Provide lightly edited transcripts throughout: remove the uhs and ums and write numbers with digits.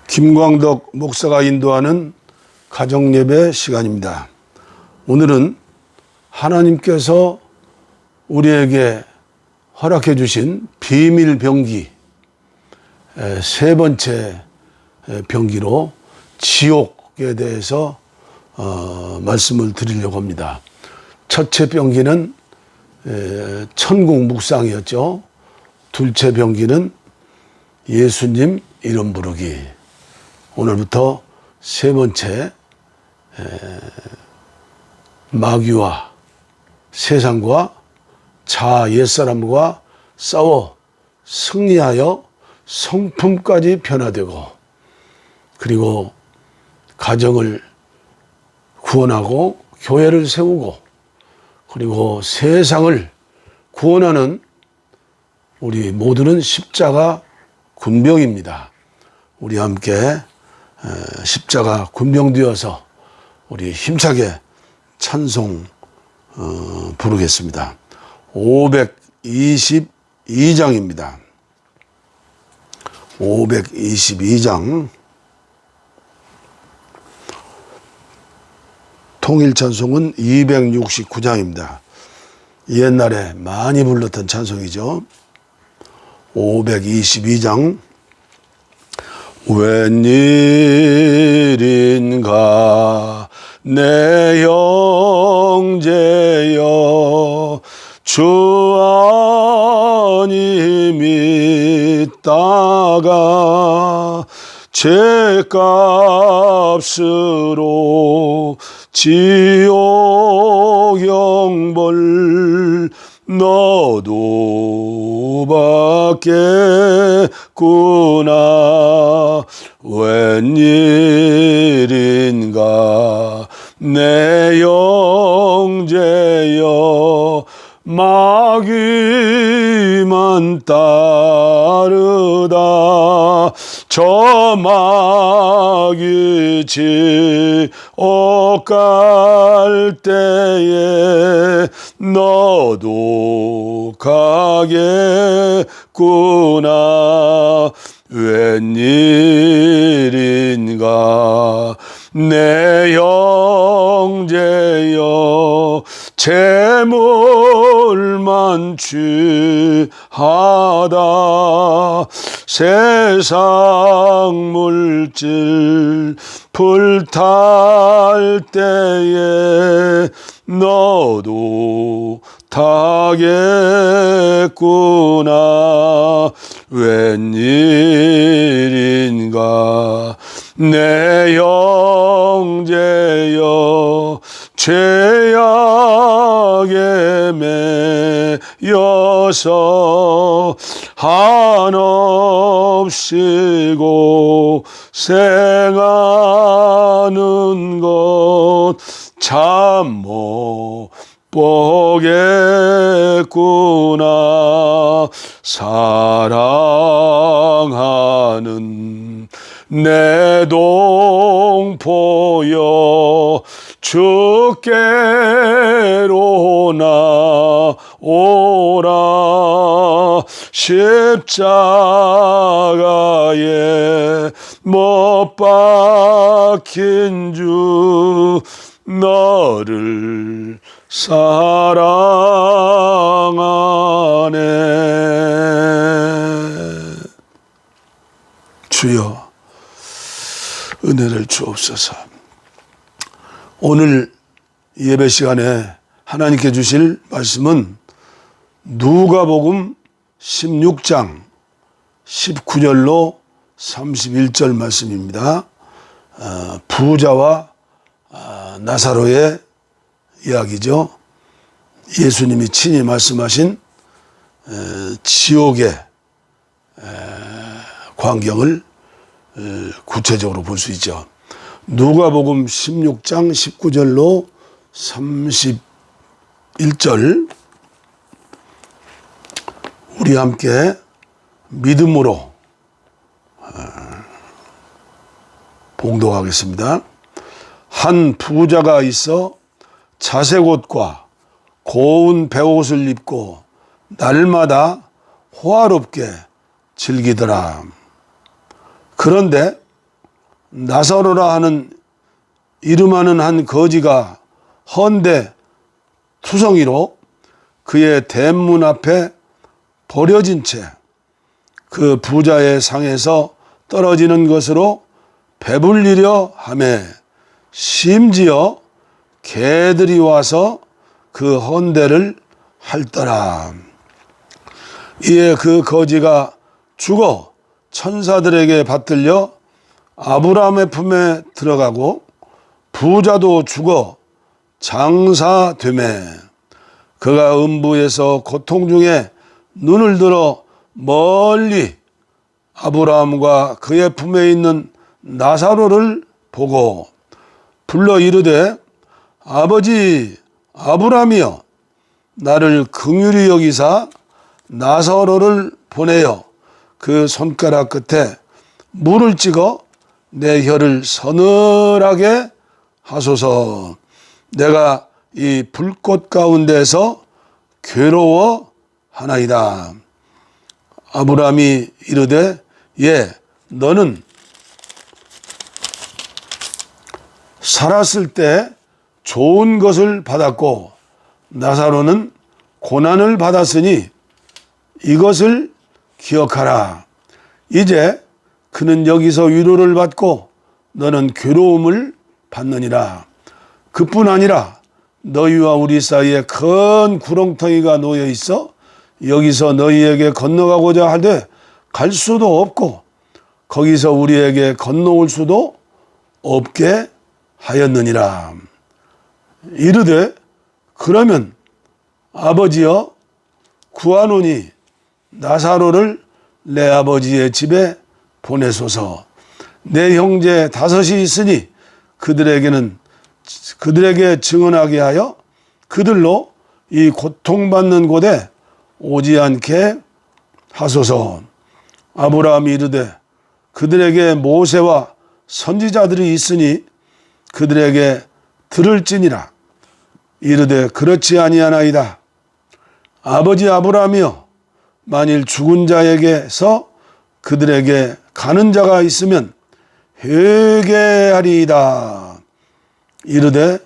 김광덕 목사가 인도하는 가정예배 시간입니다. 오늘은 하나님께서 우리에게 허락해 주신 비밀 병기 세 번째 병기로 지옥에 대해서 말씀을 드리려고 합니다. 첫째 병기는 천국 묵상이었죠. 둘째 병기는 예수님 이름 부르기. 오늘부터 세 번째 마귀와 세상과 자아 옛사람과 싸워 승리하여 성품까지 변화되고, 그리고 가정을 구원하고 교회를 세우고, 그리고 세상을 구원하는 우리 모두는 십자가 군병입니다. 우리 함께 십자가 군병 되어서 우리 힘차게 찬송 부르겠습니다. 522장입니다. 522장 통일 찬송은 269장입니다. 옛날에 많이 불렀던 찬송이죠. 522장. 웬일인가 내 형제여, 주 안이 믿다가 죄값으로 지옥 영벌 너도 받겠구나. 웬일인가 내 형제여, 마귀만 따르다 저 마귀 지옥 갈 때에 너도 가겠구나. 웬일인가 내 형제여, 재물만 취하다 세상 물질 불탈 때에 너도 타겠구나. 웬일인가 내 형제여, 죄악에 매여서 한없이 고생하는 것 참 못 보겠구나. 사랑하는 내 동포여, 주께로 나오라. 십자가에 못 박힌 주 너를 사랑하네. 주여 은혜를 주옵소서. 오늘 예배 시간에 하나님께 주실 말씀은 누가복음 16장 19절로 31절 말씀입니다. 부자와 나사로의 이야기죠. 예수님이 친히 말씀하신 지옥의 광경을 구체적으로 볼 수 있죠. 누가복음 16장 19절로 31절 우리 함께 믿음으로 봉독하겠습니다. 한 부자가 있어 자색 옷과 고운 베옷을 입고 날마다 호화롭게 즐기더라. 그런데 나사로라 하는 이름하는 한 거지가 헌데 투성이로 그의 대문 앞에 버려진 채 그 부자의 상에서 떨어지는 것으로 배불리려 하매 심지어 개들이 와서 그 헌데를 핥더라. 이에 그 거지가 죽어 천사들에게 받들려 아브라함의 품에 들어가고 부자도 죽어 장사되매 그가 음부에서 고통 중에 눈을 들어 멀리 아브라함과 그의 품에 있는 나사로를 보고 불러 이르되 아버지 아브라함이여 나를 긍휼히 여기사 나사로를 보내어 그 손가락 끝에 물을 찍어 내 혀를 서늘하게 하소서. 내가 이 불꽃 가운데서 괴로워하나이다. 아브라함이 이르되 예 너는 살았을 때 좋은 것을 받았고 나사로는 고난을 받았으니 이것을 기억하라. 이제 그는 여기서 위로를 받고 너는 괴로움을 받느니라. 그뿐 아니라 너희와 우리 사이에 큰 구렁텅이가 놓여 있어 여기서 너희에게 건너가고자 하되 갈 수도 없고 거기서 우리에게 건너올 수도 없게 하였느니라. 이르되 그러면 아버지여 구하노니 나사로를 내 아버지의 집에 보내소서. 내 형제 5이 있으니 그들에게 증언하게 하여 그들로 이 고통받는 곳에 오지 않게 하소서. 아브라함이 이르되 그들에게 모세와 선지자들이 있으니 그들에게 들을지니라. 이르되 그렇지 아니하나이다. 아버지 아브라함이여 만일 죽은 자에게서 그들에게 가는 자가 있으면 회개하리이다. 이르되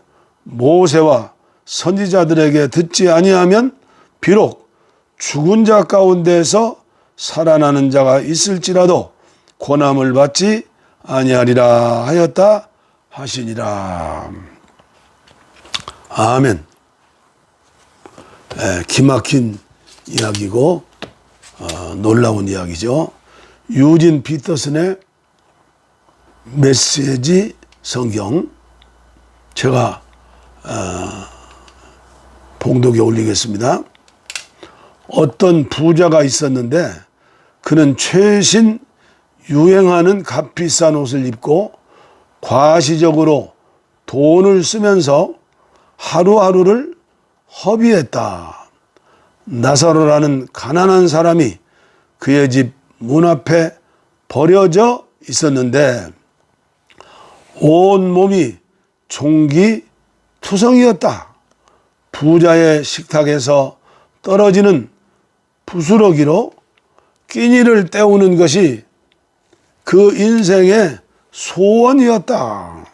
모세와 선지자들에게 듣지 아니하면 비록 죽은 자 가운데서 살아나는 자가 있을지라도 고난을 받지 아니하리라 하였다 하시니라. 아멘. 기막힌 이야기고 놀라운 이야기죠. 유진 피터슨의 메시지 성경 제가 봉독에 올리겠습니다. 어떤 부자가 있었는데 그는 최신 유행하는 값비싼 옷을 입고 과시적으로 돈을 쓰면서 하루하루를 허비했다. 나사로라는 가난한 사람이 그의 집 문 앞에 버려져 있었는데 온 몸이 종기투성이었다. 부자의 식탁에서 떨어지는 부스러기로 끼니를 때우는 것이 그 인생의 소원이었다.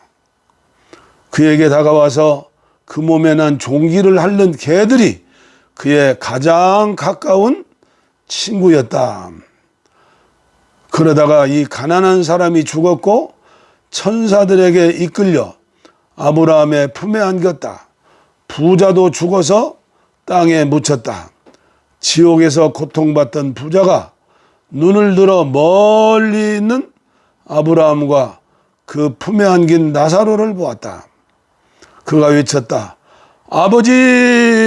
그에게 다가와서 그 몸에 난 종기를 핥는 개들이 그의 가장 가까운 친구였다. 그러다가 이 가난한 사람이 죽었고 천사들에게 이끌려 아브라함의 품에 안겼다. 부자도 죽어서 땅에 묻혔다. 지옥에서 고통받던 부자가 눈을 들어 멀리 있는 아브라함과 그 품에 안긴 나사로를 보았다. 그가 외쳤다. 아버지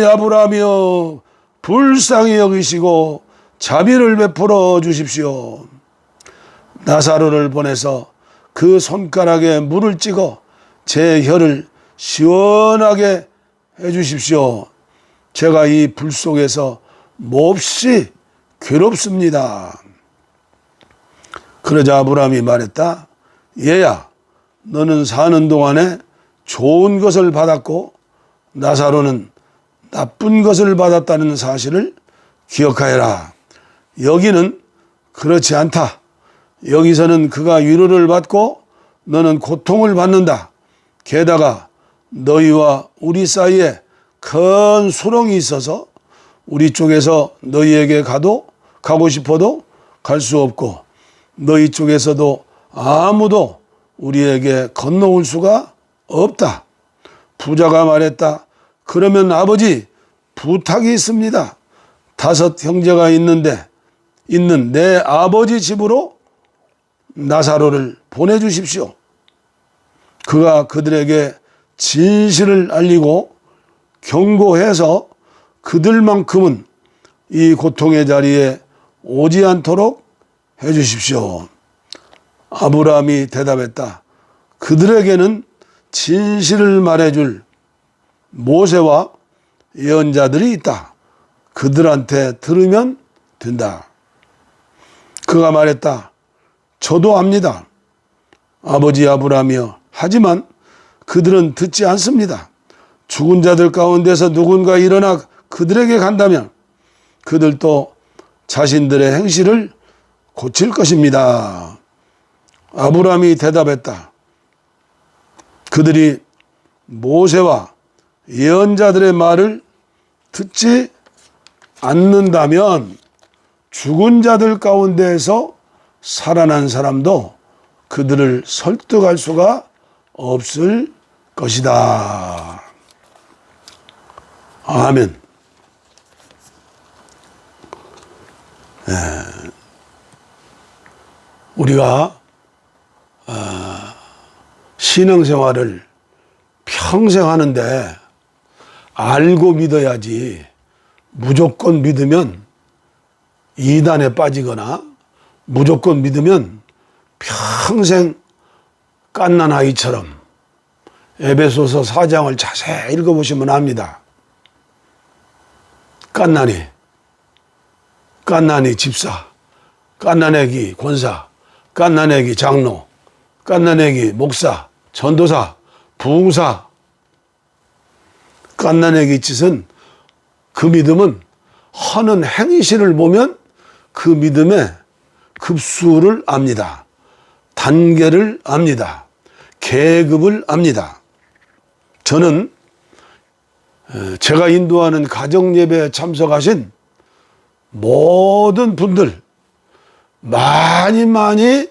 아브라함이여 불쌍히 여기시고 자비를 베풀어 주십시오. 나사로를 보내서 그 손가락에 물을 찍어 제 혀를 시원하게 해 주십시오. 제가 이 불 속에서 몹시 괴롭습니다. 그러자 아브라함이 말했다. 얘야, 너는 사는 동안에 좋은 것을 받았고 나사로는 나쁜 것을 받았다는 사실을 기억하여라. 여기는 그렇지 않다. 여기서는 그가 위로를 받고 너는 고통을 받는다. 게다가 너희와 우리 사이에 큰 수렁이 있어서 우리 쪽에서 너희에게 가고 싶어도 갈 수 없고 너희 쪽에서도 아무도 우리에게 건너올 수가 없다. 부자가 말했다. 그러면 아버지, 부탁이 있습니다. 5 형제가 있는 내 아버지 집으로 나사로를 보내주십시오. 그가 그들에게 진실을 알리고 경고해서 그들만큼은 이 고통의 자리에 오지 않도록 해주십시오. 아브라함이 대답했다. 그들에게는 진실을 말해줄 모세와 예언자들이 있다. 그들한테 들으면 된다. 그가 말했다. 저도 압니다. 아버지 아브라함이여. 하지만 그들은 듣지 않습니다. 죽은 자들 가운데서 누군가 일어나 그들에게 간다면 그들도 자신들의 행실을 고칠 것입니다. 아브라함이 대답했다. 그들이 모세와 예언자들의 말을 듣지 않는다면 죽은 자들 가운데에서 살아난 사람도 그들을 설득할 수가 없을 것이다. 아멘. 우리가 신앙생활을 평생 하는데 알고 믿어야지 무조건 믿으면 이단에 빠지거나 무조건 믿으면 평생 갓난 아이처럼 에베소서 4장을 자세히 읽어보시면 압니다. 갓난이 집사, 갓난애기 권사, 갓난애기 장로, 갓난애기 목사, 전도사, 부흥사. 갓난애기 짓은 그 믿음은 하는 행실을 보면 그 믿음의 급수를 압니다. 단계를 압니다. 계급을 압니다. 저는 제가 인도하는 가정예배에 참석하신 모든 분들 많이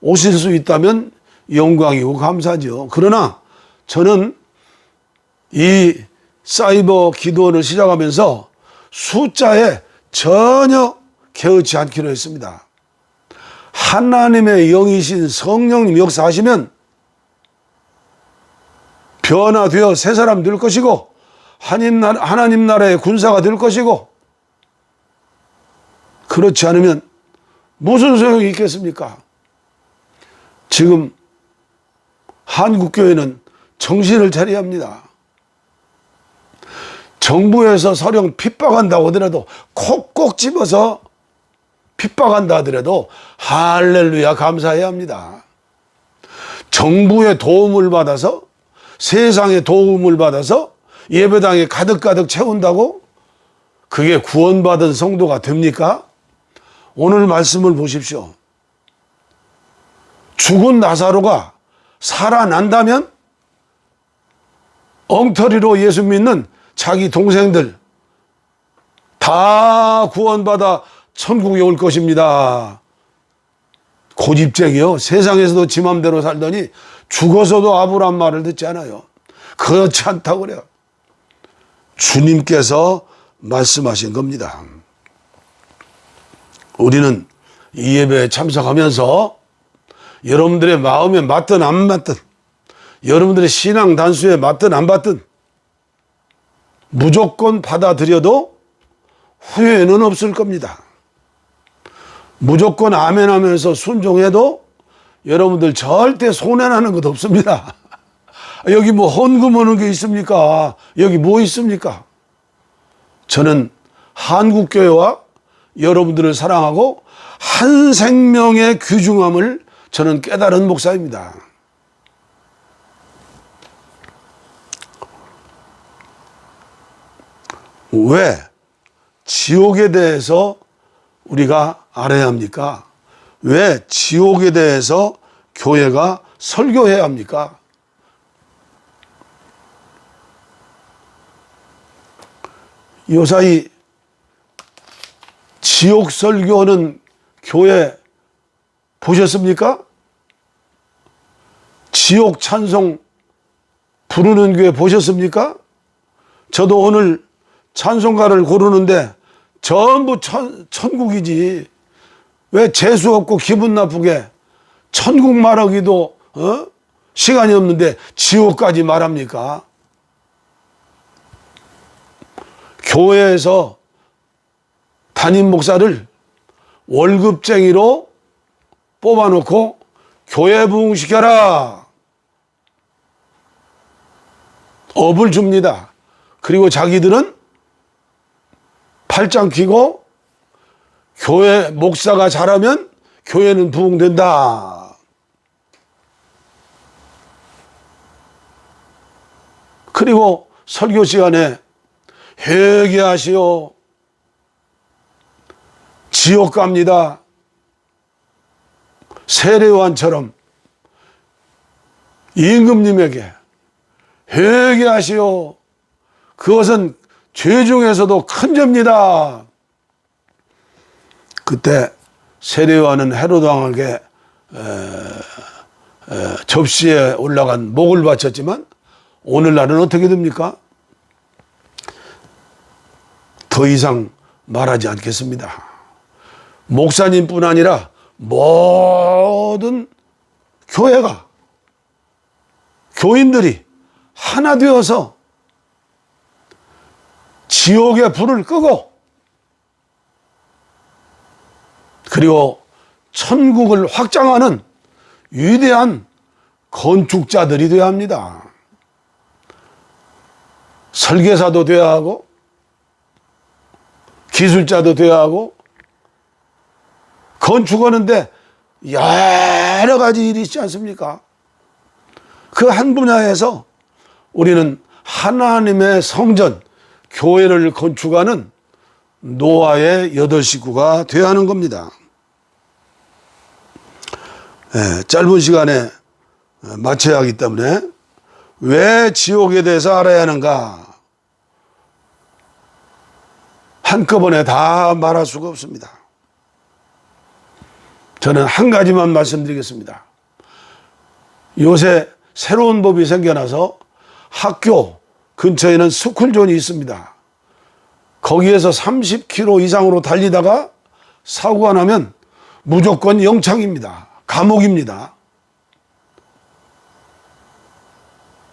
오실 수 있다면 영광이고 감사죠. 그러나 저는 이 사이버 기도원을 시작하면서 숫자에 전혀 개의치 않기로 했습니다. 하나님의 영이신 성령님 역사하시면 변화되어 새 사람 될 것이고 하나님 나라의 군사가 될 것이고 그렇지 않으면 무슨 소용이 있겠습니까? 지금 한국교회는 정신을 차려야 합니다. 정부에서 서령 핍박한다고 하더라도 콕콕 집어서 핍박한다 하더라도 할렐루야 감사해야 합니다. 정부의 도움을 받아서 세상의 도움을 받아서 예배당에 가득가득 채운다고 그게 구원받은 성도가 됩니까? 오늘 말씀을 보십시오. 죽은 나사로가 살아난다면 엉터리로 예수 믿는 자기 동생들 다 구원받아 천국에 올 것입니다. 고집쟁이요. 세상에서도 지 맘대로 살더니 죽어서도 아브라함 말을 듣지 않아요. 그렇지 않다고 그래요. 주님께서 말씀하신 겁니다. 우리는 이 예배에 참석하면서 여러분들의 마음에 맞든 안 맞든 여러분들의 신앙 단수에 맞든 안 맞든 무조건 받아들여도 후회는 없을 겁니다. 무조건 아멘 하면서 순종해도 여러분들 절대 손해나는 것 없습니다. 여기 뭐 헌금 오는 게 있습니까? 여기 뭐 있습니까? 저는 한국교회와 여러분들을 사랑하고 한 생명의 귀중함을 저는 깨달은 목사입니다. 왜 지옥에 대해서 우리가 알아야 합니까? 왜 지옥에 대해서 교회가 설교해야 합니까? 요사이 지옥 설교하는 교회 보셨습니까? 지옥 찬송 부르는 교회 보셨습니까? 저도 오늘 찬송가를 고르는데 전부 천국이지. 왜 재수 없고 기분 나쁘게 천국 말하기도 시간이 없는데 지옥까지 말합니까? 교회에서 담임 목사를 월급쟁이로 뽑아놓고 교회 부흥시켜라. 업을 줍니다. 그리고 자기들은 팔짱 끼고 교회 목사가 잘하면 교회는 부흥된다. 그리고 설교 시간에 회개하시오. 지옥 갑니다. 세례요한처럼 임금님에게 회개하시오. 그것은 죄 중에서도 큰 죄입니다. 그때 세례요한은 헤로드 왕에게 접시에 올라간 목을 바쳤지만 오늘날은 어떻게 됩니까? 더 이상 말하지 않겠습니다. 목사님뿐 아니라 모든 교회가, 교인들이 하나 되어서 지옥의 불을 끄고 그리고 천국을 확장하는 위대한 건축자들이 되어야 합니다. 설계사도 되어야 하고 기술자도 되어야 하고 건축하는데 여러 가지 일이 있지 않습니까? 그 한 분야에서 우리는 하나님의 성전, 교회를 건축하는 노아의 8식구가 되어야 하는 겁니다. 짧은 시간에 마쳐야 하기 때문에 왜 지옥에 대해서 알아야 하는가? 한꺼번에 다 말할 수가 없습니다. 저는 한 가지만 말씀드리겠습니다. 요새 새로운 법이 생겨나서 학교 근처에는 스쿨존이 있습니다. 거기에서 30km 이상으로 달리다가 사고가 나면 무조건 영창입니다. 감옥입니다.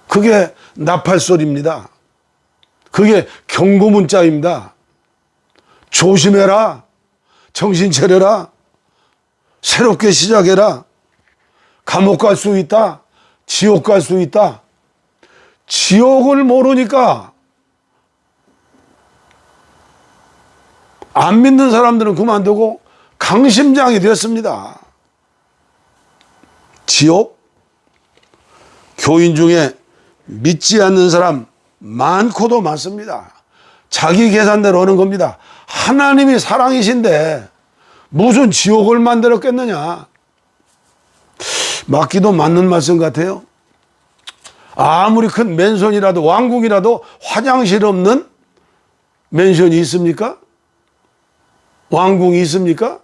그게 나팔소리입니다. 그게 경고문자입니다. 조심해라. 정신 차려라. 새롭게 시작해라. 감옥 갈 수 있다. 지옥 갈 수 있다. 지옥을 모르니까 안 믿는 사람들은 그만두고 강심장이 되었습니다. 지옥? 교인 중에 믿지 않는 사람 많고도 많습니다. 자기 계산대로 하는 겁니다. 하나님이 사랑이신데 무슨 지옥을 만들었겠느냐. 맞기도 맞는 말씀 같아요. 아무리 큰 맨션이라도 왕궁이라도 화장실 없는 맨션이 있습니까? 왕궁이 있습니까?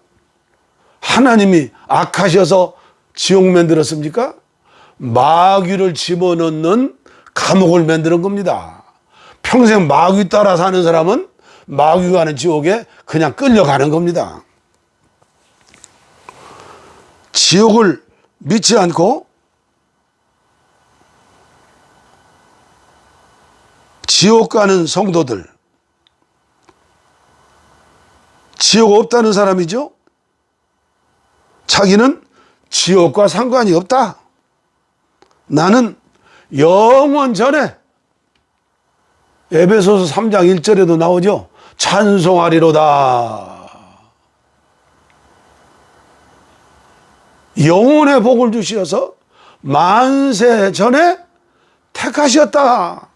하나님이 악하셔서 지옥 만들었습니까? 마귀를 집어넣는 감옥을 만드는 겁니다. 평생 마귀 따라 사는 사람은 마귀가 하는 지옥에 그냥 끌려가는 겁니다. 지옥을 믿지 않고 지옥 가는 성도들, 지옥 없다는 사람이죠. 자기는 지옥과 상관이 없다. 나는 영원 전에 에베소서 3장 1절에도 나오죠. 찬송하리로다. 영혼의 복을 주시어서 만세 전에 택하셨다.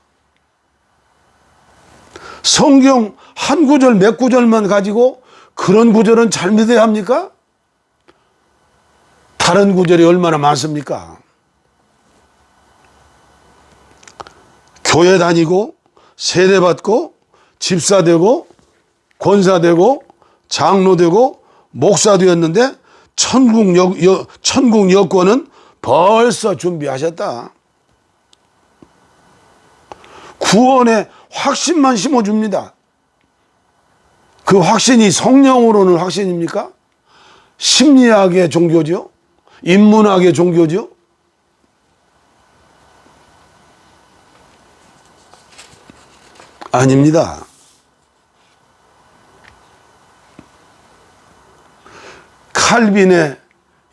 성경 한 구절 몇 구절만 가지고 그런 구절은 잘 믿어야 합니까? 다른 구절이 얼마나 많습니까? 교회 다니고 세례받고 집사되고 권사되고 장로되고 목사되었는데 천국 여권은 벌써 준비하셨다. 구원의 확신만 심어줍니다. 그 확신이 성령으로는 확신입니까? 심리학의 종교죠? 인문학의 종교죠? 아닙니다. 칼빈의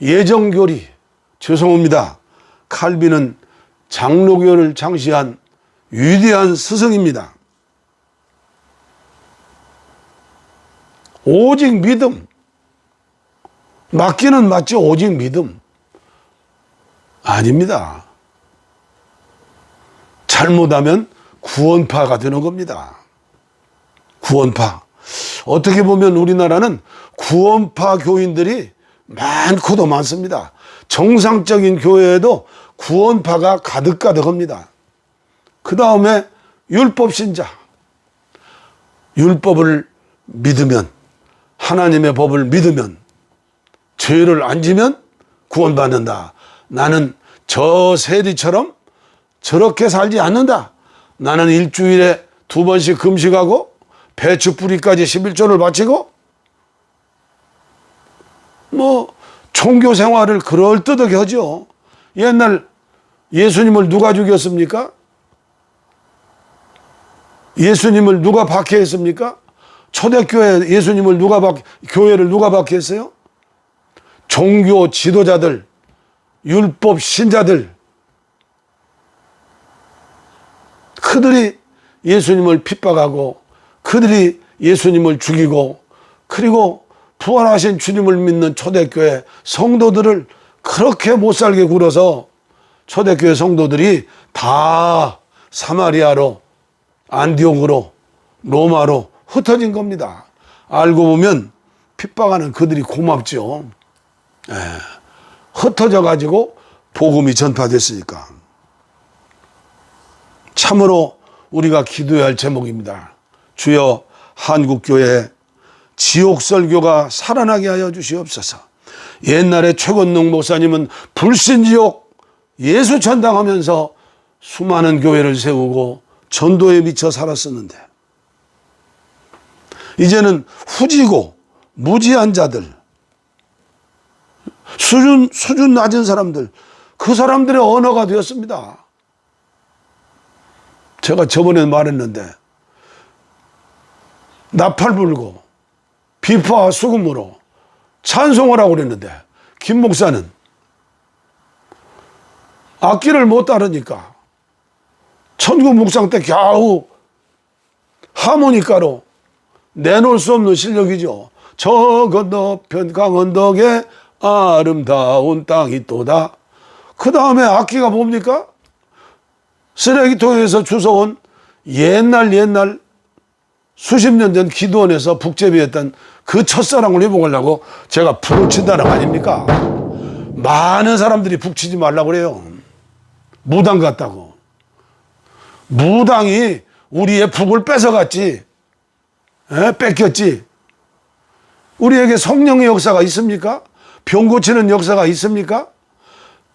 예정교리, 죄송합니다. 칼빈은 장로교를 창시한 위대한 스승입니다. 오직 믿음. 맞기는 맞지, 오직 믿음. 아닙니다. 잘못하면 구원파가 되는 겁니다. 구원파. 어떻게 보면 우리나라는 구원파 교인들이 많고도 많습니다. 정상적인 교회에도 구원파가 가득가득합니다. 그 다음에 율법신자. 율법을 믿으면, 하나님의 법을 믿으면, 죄를 안 지면 구원받는다. 나는 저 세리처럼 저렇게 살지 않는다. 나는 일주일에 2번씩 금식하고 배추 뿌리까지 11조를 바치고 종교 생활을 그럴듯하게 하죠. 옛날 예수님을 누가 죽였습니까? 예수님을 누가 박해했습니까? 초대교회 예수님을 교회를 누가 박해했어요? 종교 지도자들, 율법 신자들, 그들이 예수님을 핍박하고 그들이 예수님을 죽이고 그리고 부활하신 주님을 믿는 초대교회 성도들을 그렇게 못살게 굴어서 초대교회 성도들이 다 사마리아로, 안디옥으로, 로마로 흩어진 겁니다. 알고 보면 핍박하는 그들이 고맙죠. 흩어져 가지고 복음이 전파됐으니까. 참으로 우리가 기도해야 할 제목입니다. 주여, 한국교회 지옥설교가 살아나게 하여 주시옵소서. 옛날에 최건농 목사님은 불신지옥 예수 전당하면서 수많은 교회를 세우고 전도에 미쳐 살았었는데, 이제는 후지고 무지한 자들, 수준 낮은 사람들, 그 사람들의 언어가 되었습니다. 제가 저번에 말했는데, 나팔 불고 비파와 수금으로 찬송을 하고 그랬는데, 김 목사는 악기를 못 따르니까 천국 묵상 때 겨우 하모니카로 내놓을 수 없는 실력이죠. 저 건너편 강언덕에 아름다운 땅이 또다. 그 다음에 악기가 뭡니까? 쓰레기통에서 주워온 옛날 수십 년 전 기도원에서 북제비했던 그 첫사랑을 회복하려고 제가 북을 친다는 거 아닙니까? 많은 사람들이 북치지 말라고 그래요. 무당 같다고. 무당이 우리의 북을 뺏어갔지. 뺏겼지. 우리에게 성령의 역사가 있습니까? 병 고치는 역사가 있습니까?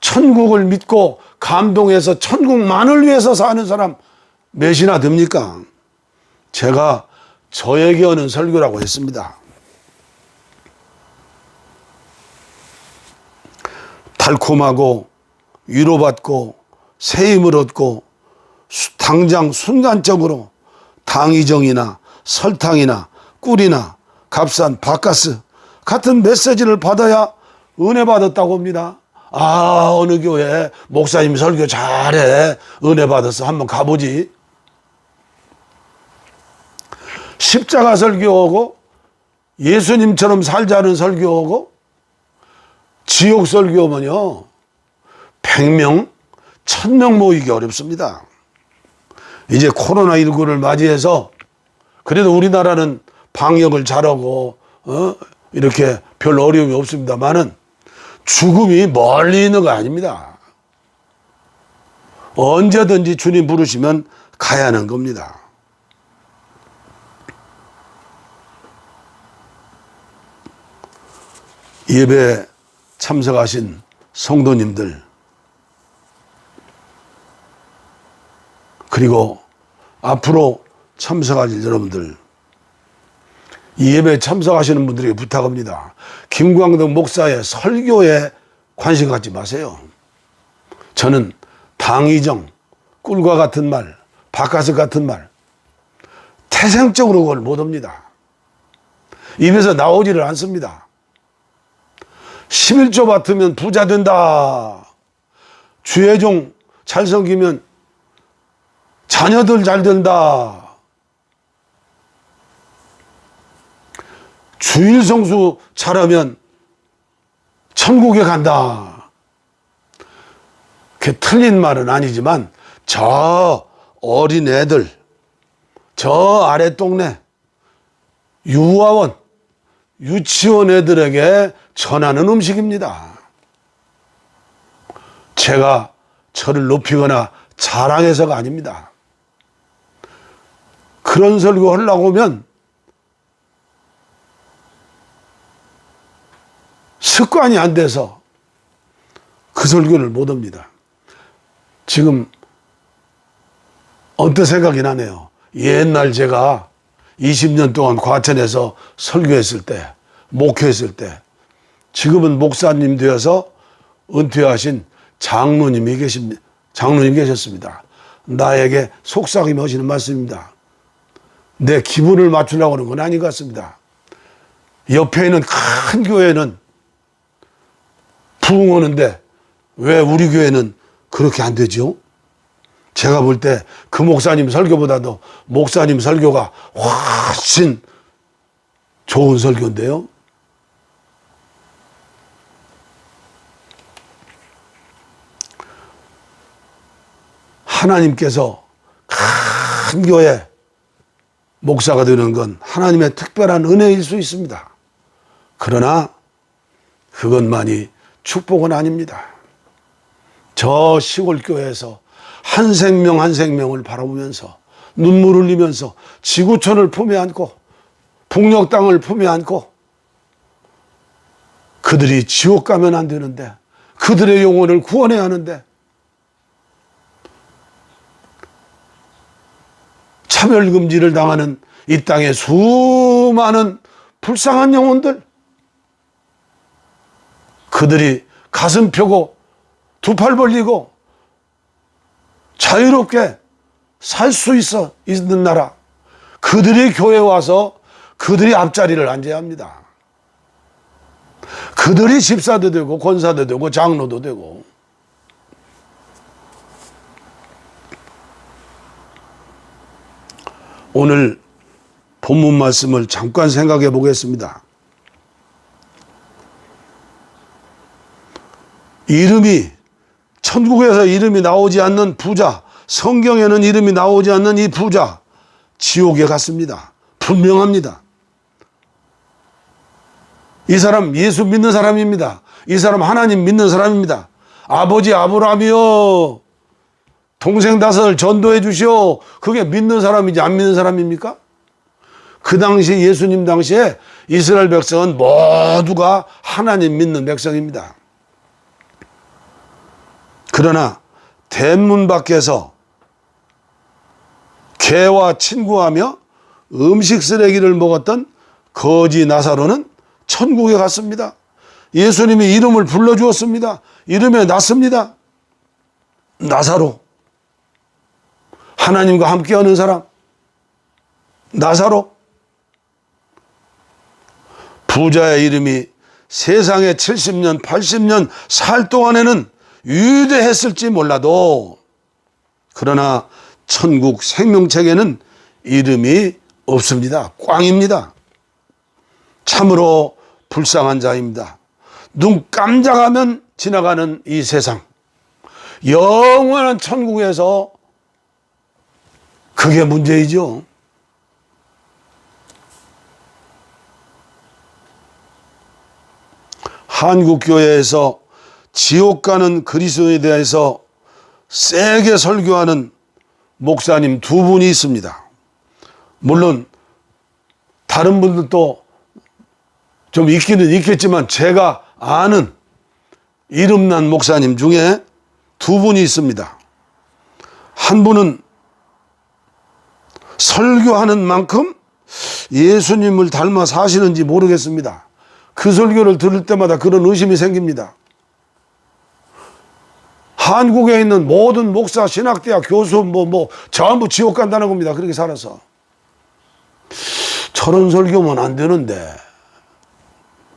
천국을 믿고 감동해서 천국만을 위해서 사는 사람 몇이나 됩니까? 제가 저에게 하는 설교라고 했습니다. 달콤하고 위로받고 새 힘을 얻고 당장 순간적으로 당이정이나 설탕이나 꿀이나 값싼 바카스 같은 메시지를 받아야 은혜 받았다고 합니다. 아, 어느 교회 목사님 설교 잘해, 은혜 받았어, 한번 가보지. 십자가 설교하고 예수님처럼 살자는 설교하고 지옥 설교하면요 100명, 1000명 모이기 어렵습니다. 이제 코로나19를 맞이해서 그래도 우리나라는 방역을 잘하고 이렇게 별 어려움이 없습니다만은 죽음이 멀리 있는 거 아닙니다. 언제든지 주님 부르시면 가야 하는 겁니다. 예배 참석하신 성도님들, 그리고 앞으로 참석하실 여러분들, 이 예배에 참석하시는 분들에게 부탁합니다. 김광덕 목사의 설교에 관심 갖지 마세요. 저는 당의정, 꿀과 같은 말, 바카스 같은 말, 태생적으로 그걸 못합니다. 입에서 나오지를 않습니다. 11조 받으면 부자 된다. 주의 종 잘 섬기면 자녀들 잘 된다. 주일 성수 잘하면 천국에 간다. 그게 틀린 말은 아니지만 저 어린 애들, 저 아래 동네 유아원, 유치원 애들에게 전하는 음식입니다. 제가 저를 높이거나 자랑해서가 아닙니다. 그런 설교 하려고 하면 습관이 안 돼서 그 설교를 못 합니다. 지금 언뜻 생각이 나네요. 옛날 제가 20년 동안 과천에서 설교했을 때, 목회했을 때, 지금은 목사님 되어서 은퇴하신 장로님 계셨습니다. 나에게 속삭임 하시는 말씀입니다. 내 기분을 맞추려고 하는 건 아닌 것 같습니다. 옆에 있는 큰 교회는 부흥하는데 왜 우리 교회는 그렇게 안 되죠? 제가 볼 때 그 목사님 설교보다도 목사님 설교가 훨씬 좋은 설교인데요. 하나님께서 큰 교회 목사가 되는 건 하나님의 특별한 은혜일 수 있습니다. 그러나 그것만이 축복은 아닙니다. 저 시골 교회에서 한 생명 한 생명을 바라보면서 눈물 흘리면서 지구촌을 품에 안고 북녘 땅을 품에 안고 그들이 지옥 가면 안 되는데, 그들의 영혼을 구원해야 하는데, 차별금지를 당하는 이 땅의 수많은 불쌍한 영혼들, 그들이 가슴 펴고 두 팔 벌리고 자유롭게 살 수 있는 나라, 그들이 교회에 와서 그들이 앞자리를 앉아야 합니다. 그들이 집사도 되고 권사도 되고 장로도 되고. 오늘 본문 말씀을 잠깐 생각해 보겠습니다. 천국에서 이름이 나오지 않는 부자, 성경에는 이름이 나오지 않는 이 부자, 지옥에 갔습니다. 분명합니다. 이 사람 예수 믿는 사람입니다. 이 사람 하나님 믿는 사람입니다. 아버지 아브라함이요, 동생 다섯을 전도해 주시오. 그게 믿는 사람이지 안 믿는 사람입니까? 그 당시 예수님 당시에 이스라엘 백성은 모두가 하나님 믿는 백성입니다. 그러나 대문 밖에서 개와 친구하며 음식 쓰레기를 먹었던 거지 나사로는 천국에 갔습니다. 예수님이 이름을 불러주었습니다. 이름에 났습니다. 나사로. 하나님과 함께하는 사람. 나사로. 부자의 이름이 세상에 70년, 80년 살 동안에는 위대했을지 몰라도, 그러나 천국 생명책에는 이름이 없습니다. 꽝입니다. 참으로 불쌍한 자입니다. 눈 깜짝하면 지나가는 이 세상, 영원한 천국에서 그게 문제이죠. 한국교회에서 지옥 가는 그리스도에 대해서 세게 설교하는 목사님 두 분이 있습니다. 물론 다른 분들도 좀 있기는 있겠지만 제가 아는 이름난 목사님 중에 두 분이 있습니다. 한 분은 설교하는 만큼 예수님을 닮아 사시는지 모르겠습니다. 그 설교를 들을 때마다 그런 의심이 생깁니다. 한국에 있는 모든 목사, 신학대학 교수 전부 지옥 간다는 겁니다. 그렇게 살아서. 저런 설교면 안 되는데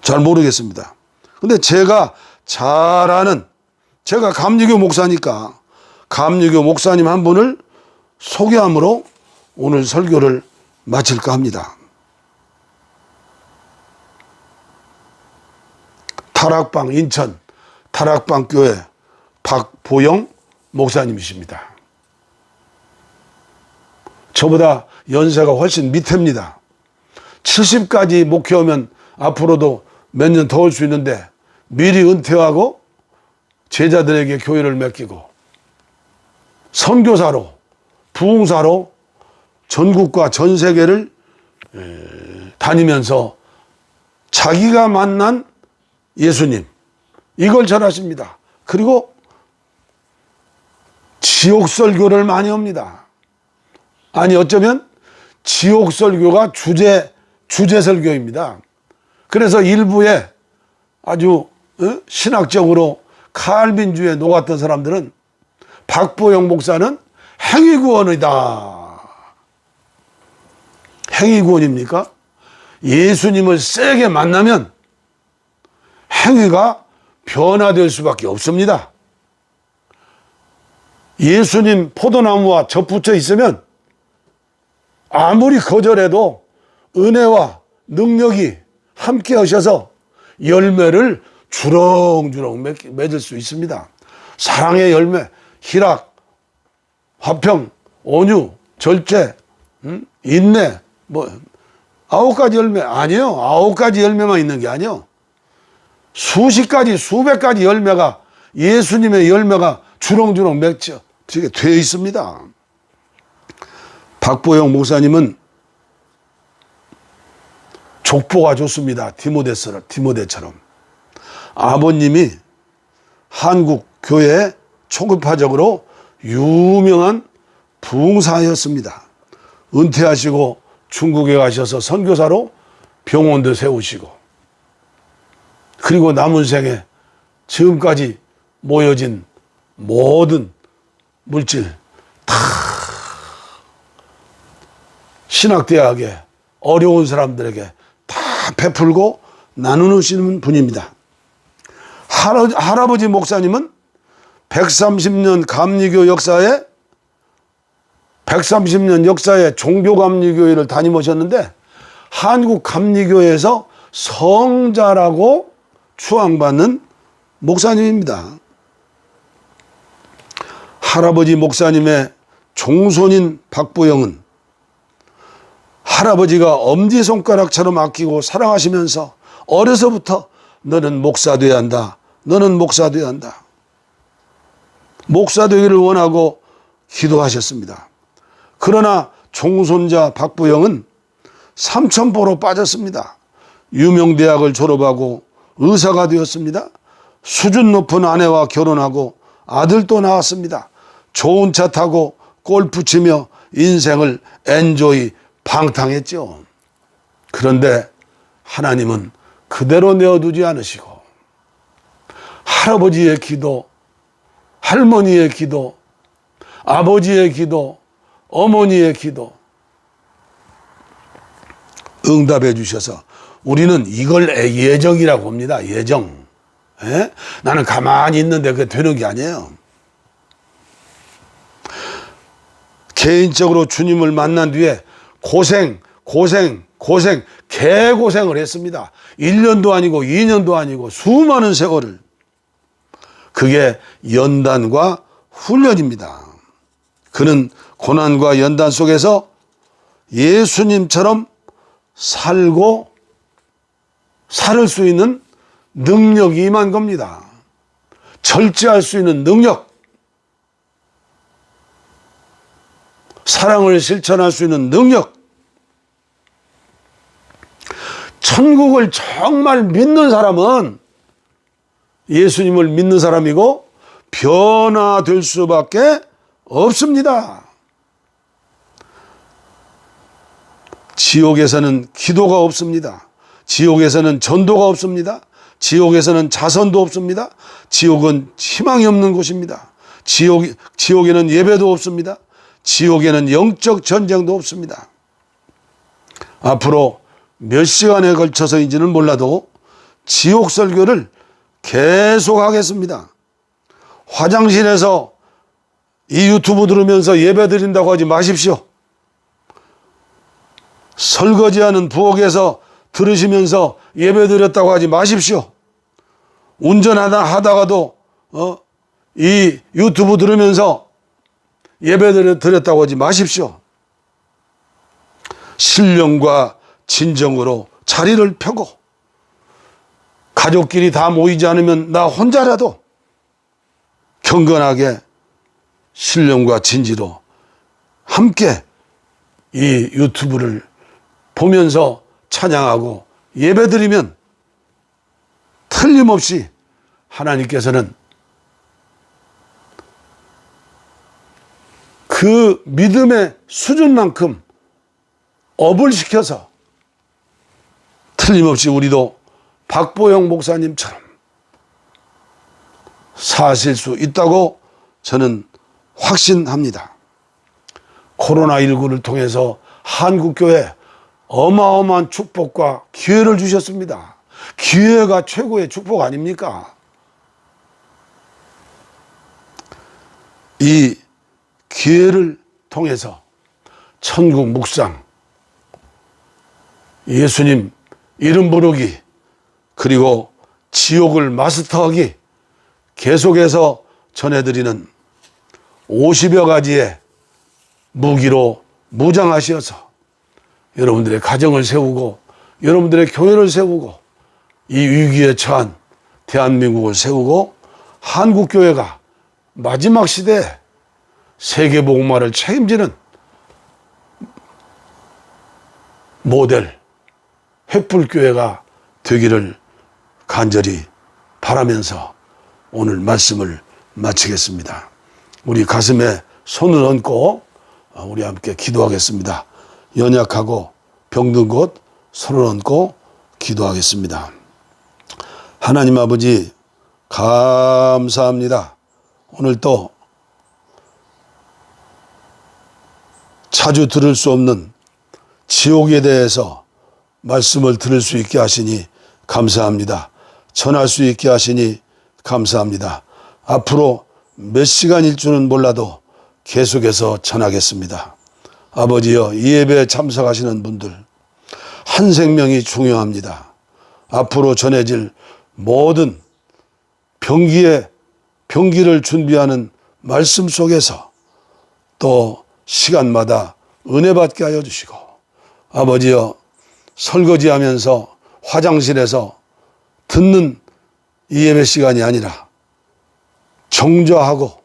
잘 모르겠습니다. 근데 제가 잘 아는, 제가 감리교 목사니까 감리교 목사님 한 분을 소개함으로 오늘 설교를 마칠까 합니다. 타락방, 인천 타락방 교회 박보영 목사님이십니다. 저보다 연세가 훨씬 밑입니다. 70까지 목회하면 앞으로도 몇 년 더 올 수 있는데 미리 은퇴하고 제자들에게 교회를 맡기고 선교사로, 부흥사로 전국과 전 세계를 다니면서 자기가 만난 예수님, 이걸 전하십니다. 그리고 지옥 설교를 많이 합니다. 아니, 어쩌면 지옥 설교가 주제 설교입니다. 그래서 일부에 아주 신학적으로 칼빈주의에 녹았던 사람들은 박보영 목사는 행위구원이다. 행위구원입니까? 예수님을 세게 만나면 행위가 변화될 수밖에 없습니다. 예수님 포도나무와 접붙여 있으면 아무리 거절해도 은혜와 능력이 함께 하셔서 열매를 주렁주렁 맺을 수 있습니다. 사랑의 열매, 희락, 화평, 온유, 절제, 인내, 9가지 열매 아니요. 9가지 열매만 있는 게 아니요. 수십 가지, 수백 가지 열매가, 예수님의 열매가 주렁주렁 맺혀 되어 있습니다. 박보영 목사님은 족보가 좋습니다. 디모데처럼. 아버님이 한국 교회의 초급파적으로 유명한 부흥사였습니다. 은퇴하시고 중국에 가셔서 선교사로 병원도 세우시고, 그리고 남은 생에 지금까지 모여진 모든 물질 다 신학대학에 어려운 사람들에게 다 베풀고 나누시는 분입니다. 할아버지 목사님은 130년 감리교 역사에 130년 역사의 종교감리교회를 담임하셨는데 한국 감리교회에서 성자라고 추앙받는 목사님입니다. 할아버지 목사님의 종손인 박보영은 할아버지가 엄지손가락처럼 아끼고 사랑하시면서 어려서부터 너는 목사 돼야 한다. 너는 목사 돼야 한다. 목사 되기를 원하고 기도하셨습니다. 그러나 종손자 박보영은 삼천포로 빠졌습니다. 유명대학을 졸업하고 의사가 되었습니다. 수준 높은 아내와 결혼하고 아들도 낳았습니다. 좋은 차 타고 골프 치며 인생을 엔조이 방탕했죠. 그런데 하나님은 그대로 내어두지 않으시고 할아버지의 기도, 할머니의 기도, 아버지의 기도, 어머니의 기도 응답해 주셔서 우리는 이걸 예정이라고 봅니다. 예정. 에? 나는 가만히 있는데 그게 되는 게 아니에요. 개인적으로 주님을 만난 뒤에 개고생을 했습니다. 1년도 아니고 2년도 아니고 수많은 세월을. 그게 연단과 훈련입니다. 그는 고난과 연단 속에서 예수님처럼 살고 살 수 있는 능력이 임한 겁니다. 절제할 수 있는 능력. 사랑을 실천할 수 있는 능력, 천국을 정말 믿는 사람은 예수님을 믿는 사람이고 변화될 수밖에 없습니다. 지옥에서는 기도가 없습니다. 지옥에서는 전도가 없습니다. 지옥에서는 자선도 없습니다. 지옥은 희망이 없는 곳입니다. 지옥에는 예배도 없습니다. 지옥에는 영적 전쟁도 없습니다. 앞으로 몇 시간에 걸쳐서인지는 몰라도 지옥 설교를 계속하겠습니다. 화장실에서 이 유튜브 들으면서 예배 드린다고 하지 마십시오. 설거지하는 부엌에서 들으시면서 예배 드렸다고 하지 마십시오. 운전하다가도 이 유튜브 들으면서 예배 드렸다고 하지 마십시오. 신령과 진정으로 자리를 펴고 가족끼리 다 모이지 않으면 나 혼자라도 경건하게 신령과 진지로 함께 이 유튜브를 보면서 찬양하고 예배드리면 틀림없이 하나님께서는 그 믿음의 수준만큼 업을 시켜서 틀림없이 우리도 박보영 목사님처럼 사실 수 있다고 저는 확신합니다. 코로나19를 통해서 한국교회 어마어마한 축복과 기회를 주셨습니다. 기회가 최고의 축복 아닙니까? 이 기회를 통해서 천국 묵상, 예수님 이름 부르기, 그리고 지옥을 마스터하기 계속해서 전해드리는 50여 가지의 무기로 무장하셔서 여러분들의 가정을 세우고 여러분들의 교회를 세우고 이 위기에 처한 대한민국을 세우고 한국교회가 마지막 시대에 세계복음화를 책임지는 모델 횃불교회가 되기를 간절히 바라면서 오늘 말씀을 마치겠습니다. 우리 가슴에 손을 얹고 우리 함께 기도하겠습니다. 연약하고 병든 곳 손을 얹고 기도하겠습니다. 하나님 아버지 감사합니다. 오늘 또 자주 들을 수 없는 지옥에 대해서 말씀을 들을 수 있게 하시니 감사합니다. 전할 수 있게 하시니 감사합니다. 앞으로 몇 시간일 줄은 몰라도 계속해서 전하겠습니다. 아버지여, 이 예배에 참석하시는 분들 한 생명이 중요합니다. 앞으로 전해질 모든 병기를 준비하는 말씀 속에서 또 시간마다 은혜 받게 하여 주시고, 아버지여, 설거지하면서 화장실에서 듣는 이 예배 시간이 아니라 정좌하고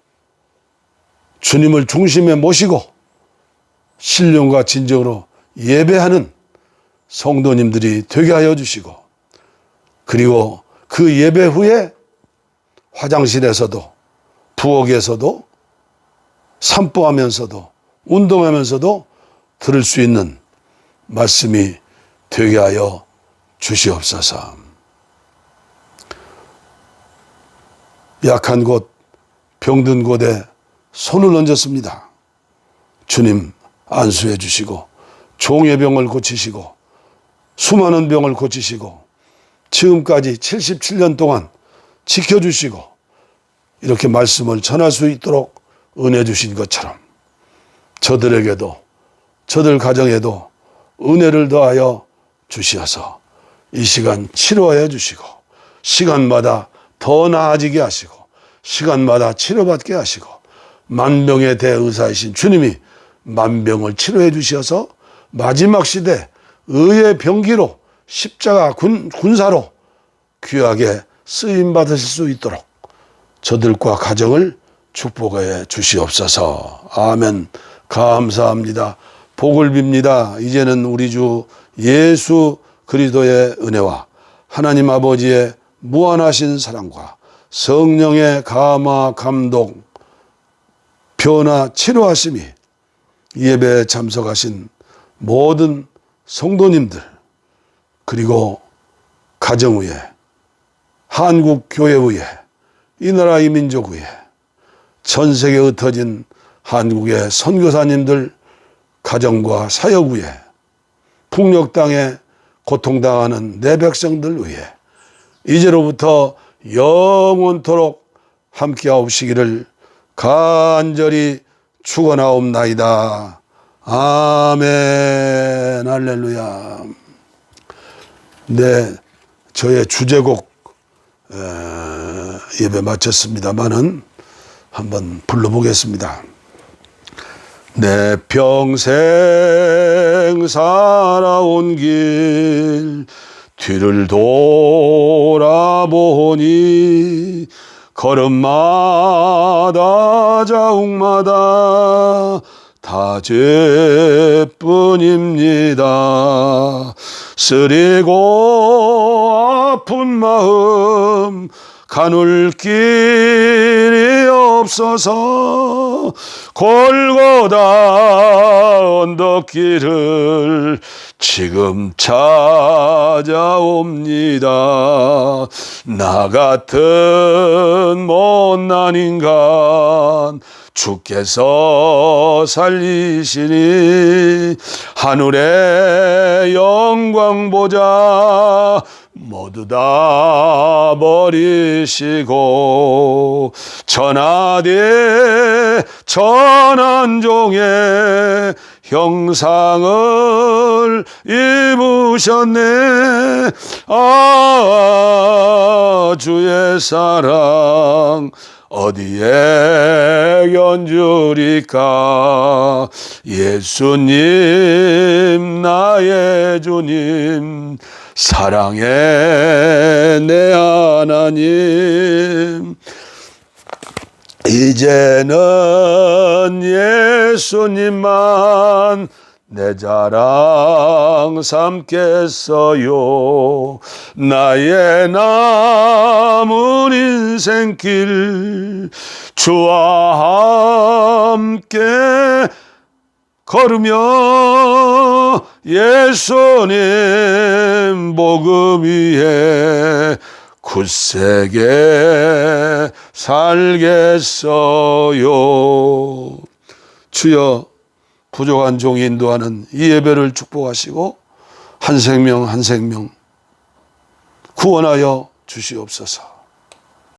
주님을 중심에 모시고 신령과 진정으로 예배하는 성도님들이 되게 하여 주시고, 그리고 그 예배 후에 화장실에서도 부엌에서도 산보하면서도 운동하면서도 들을 수 있는 말씀이 되게 하여 주시옵소서. 약한 곳, 병든 곳에 손을 얹었습니다. 주님 안수해 주시고 종의 병을 고치시고 수많은 병을 고치시고 지금까지 77년 동안 지켜주시고 이렇게 말씀을 전할 수 있도록 은혜 주신 것처럼 저들에게도 저들 가정에도 은혜를 더하여 주시어서 이 시간 치료하여 주시고 시간마다 더 나아지게 하시고 시간마다 치료받게 하시고 만병의 대의사이신 주님이 만병을 치료해 주셔서 마지막 시대 의의 병기로 십자가 군사로 귀하게 쓰임받으실 수 있도록 저들과 가정을 축복해 주시옵소서. 아멘. 감사합니다. 복을 빕니다. 이제는 우리 주 예수 그리스도의 은혜와 하나님 아버지의 무한하신 사랑과 성령의 감화 감동 변화 치료하심이 예배에 참석하신 모든 성도님들 그리고 가정 위에 한국 교회 위에 이 나라 이 민족 위에 전 세계에 흩어진 한국의 선교사님들 가정과 사역 위에 북녘 땅에 고통당하는 내 백성들 위해 이제로부터 영원토록 함께하옵시기를 간절히 축원하옵나이다. 아멘. 할렐루야. 네, 저의 주제곡 예배 마쳤습니다마는 한번 불러보겠습니다. 내 평생 살아온 길 뒤를 돌아보니 걸음마다 자욱마다 다 죄뿐입니다. 쓰리고 아픈 마음 가눌 길이 없어서 골고다 언덕길을 지금 찾아옵니다. 나 같은 못난 인간 주께서 살리시니 하늘의 영광 보자 모두 다 버리시고 천하대 천한종의 형상을 입으셨네. 아, 주의 사랑 어디에 견주리까. 예수님 나의 주님 사랑의 내 하나님 이제는 예수님만 내 자랑 삼겠어요. 나의 남은 인생길 주와 함께 걸으며 예수님 복음 위에 굳세게 살겠어요. 주여, 부족한 종이 인도하는 이 예배를 축복하시고 한 생명 한 생명 구원하여 주시옵소서.